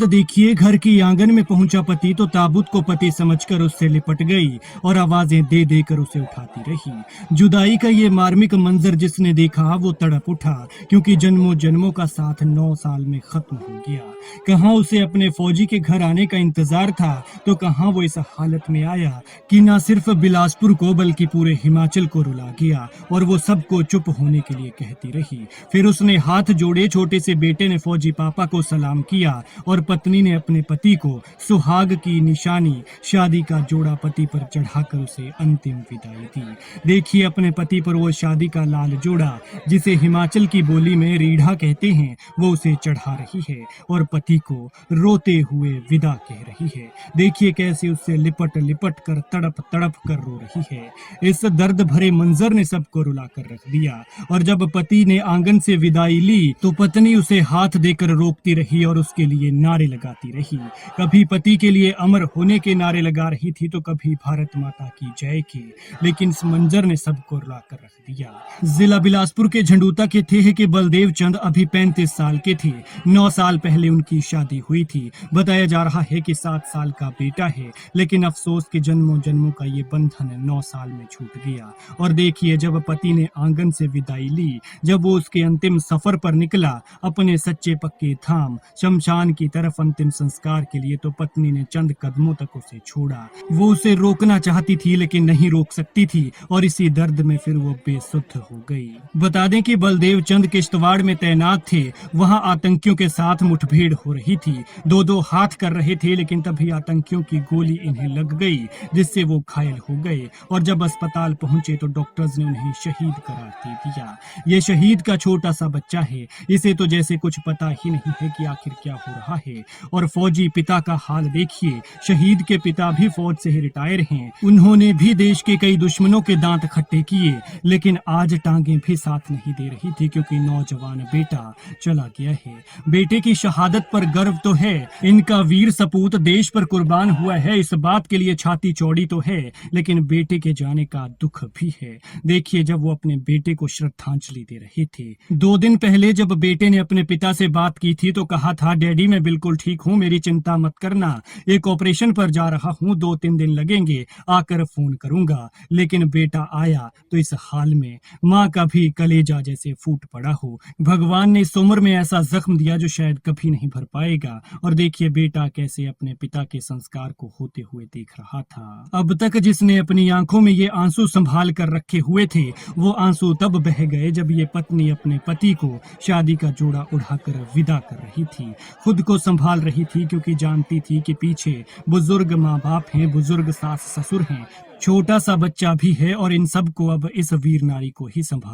तो देखिए, घर की आंगन में पहुंचा पति तो ताबूत को पति समझकर उससे लिपट गई और आवाजें दे देकर उसे उठाती रही। जुदाई का ये मार्मिक मंजर जिसने देखा वो तड़प उठा, क्योंकि जन्मों जन्मों का साथ 9 साल में खत्म हो गया। कहाँ उसे अपने फौजी के घर आने का इंतजार था, तो कहाँ वो इस हालत में आया कि ना सिर्फ बिलासपुर को बल्कि पूरे हिमाचल को रुला गया और वो सबको चुप होने के लिए कहती रही। फिर उसने हाथ जोड़े, छोटे से बेटे ने फौजी पापा को सलाम किया और पत्नी ने अपने पति को सुहाग की निशानी शादी का जोड़ा पति पर चढ़ाकर उसे अंतिम विदाई दी। देखिए, अपने पति पर वो शादी का लाल जोड़ा, जिसे हिमाचल की बोली में रीढ़ा कहते हैं, वो उसे चढ़ा रही है और पति को रोते हुए विदा कह रही है। देखिए कैसे उससे लिपट लिपट कर तड़प तड़प कर रो रही है। इस दर्द भरे मंजर ने सबको रुला कर रख दिया और जब पति ने आंगन से विदाई ली तो पत्नी उसे हाथ देकर रोकती रही और उसके लिए नारे लगाती रही। कभी पति के लिए अमर होने के नारे लगा रही थी तो कभी भारत माता की जय के, लेकिन इस मंजर ने सबको रुला कर रख दिया। जिला बिलासपुर के झंडूता के थे कि बलदेव चंद अभी 35 साल के थे। 9 साल पहले उनकी शादी हुई थी। बताया जा रहा है कि 7 साल का बेटा है, लेकिन अफसोस के जन्मों जन्मों का ये बंधन 9 साल में छूट गया। और देखिए, जब पति ने आंगन से विदाई ली, जब वो उसके अंतिम सफर पर निकला अपने सच्चे पक्के धाम शमशान की तरफ अंतिम संस्कार के लिए, तो पत्नी ने चंद कदमों तक उसे छोड़ा। वो उसे रोकना चाहती थी लेकिन नहीं रोक सकती थी और इसी दर्द में फिर वो बेसुध हो गई। बता दें कि बलदेव चंद किश्तवाड़ में तैनात थे। वहां आतंकियों के साथ मुठभेड़ हो रही थी। दो हाथ कर रहे थे, लेकिन तभी आतंकियों की गोली इन्हें लग गई, जिससे वो घायल हो गए और जब अस्पताल पहुंचे तो डॉक्टर्स ने उन्हें शहीद करार दे दिया। ये शहीद का छोटा सा बच्चा है। इसे तो जैसे कुछ पता ही नहीं है कि आखिर क्या हो रहा है। और फौजी पिता का हाल देखिए। शहीद के पिता भी फौज से ही रिटायर हैं। उन्होंने भी देश के कई दुश्मनों के दांत खट्टे किए, लेकिन आज टांगे भी साथ नहीं दे रही थी, क्योंकि नौजवान बेटा चला गया है। बेटे की शहादत पर गर्व तो है, इनका वीर सपूत देश पर कुर्बान हुआ है, इस बात के लिए छाती चौड़ी तो है, लेकिन बेटे के जाने का दुख भी है। देखिए, जब वो अपने बेटे को श्रद्धांजलि दे रहे थे 2 दिन पहले, जब बेटे ने अपने पिता से बात की थी तो कहा था, डैडी मैं बिल्कुल ठीक हूँ, मेरी चिंता मत करना, एक ऑपरेशन पर जा रहा हूँ, 2-3 दिन लगेंगे, आकर फोन करूंगा। लेकिन बेटा आया तो इस हाल में माँ का भी कलेजा जैसे फूट पड़ा हो। भगवान ने इस उम्र में ऐसा जख्म दिया जो शायद कभी नहीं भर पाएगा। और देखिए बेटा कैसे अपने पिता के संस्कार को होते हुए देख रहा था। अब तक जिसने अपनी आंखों में ये आंसू संभाल कर रखे हुए थे, वो आंसू तब बह गए जब ये पत्नी अपने पति को शादी का जोड़ा उड़ाकर विदा कर रही थी। खुद को संभाल रही थी, क्योंकि जानती थी कि पीछे बुजुर्ग माँ बाप हैं, बुजुर्ग सास ससुर हैं, छोटा सा बच्चा भी है और इन सब को अब इस वीर नारी को ही संभाल